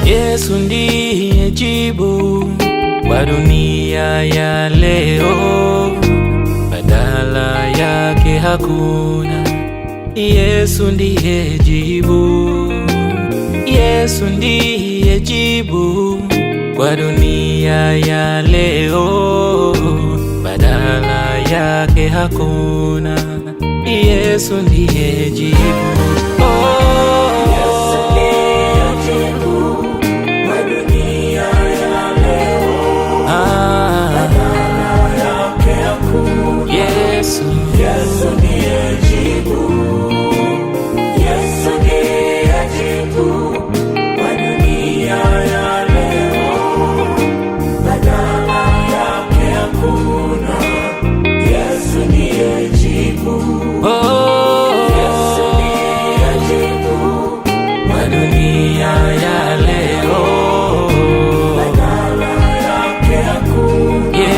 Yesu ndiye jibu kwa dunia ya leo, badala yake hakuna. Yesu ndiye jibu, Yesu ndiye jibu kwa dunia ya leo, badala yake hakuna. Yesu ndiye jibu. Yesu ndiye jibu, Yesu ndiye jibu kwa dunia ya leo, badala yake hakuna. Yesu ndiye jibu, Yesu ndiye jibu kwa dunia ya leo, badala yake hakuna.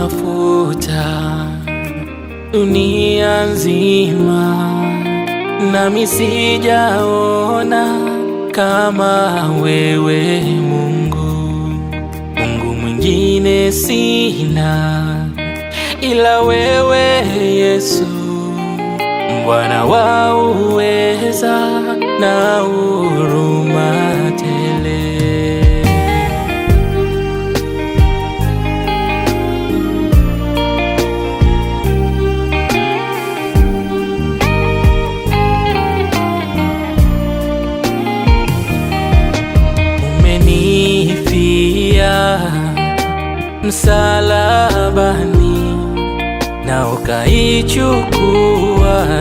Nimetafuta dunia nzima, nami sijaona kama wewe Mungu. Mungu mwingine sina ila wewe Yesu, Bwana wa uweza na huruma tele. Msalabani na ukaichukua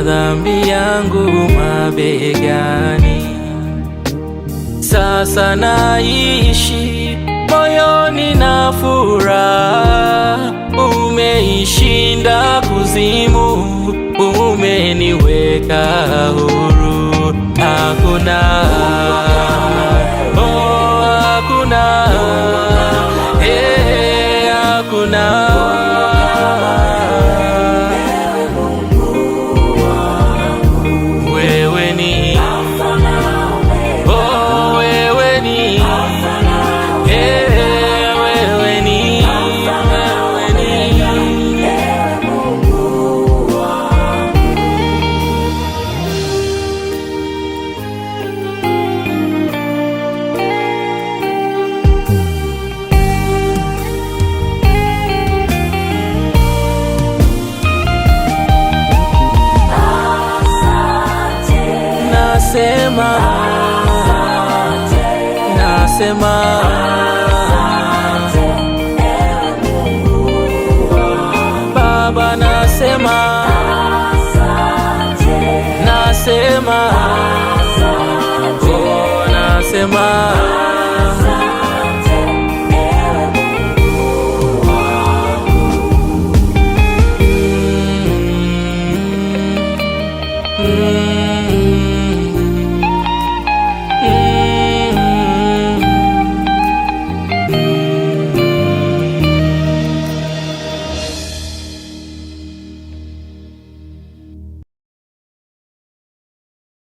dhambi yangu mabegani. Sasa naishi moyoni na furaha, umeishinda kuzimu, umeniweka huru. Hakuna, oh hakuna, hakuna. Wewe ni, oh wewe ni, wewe ni, wewe ni. Nasema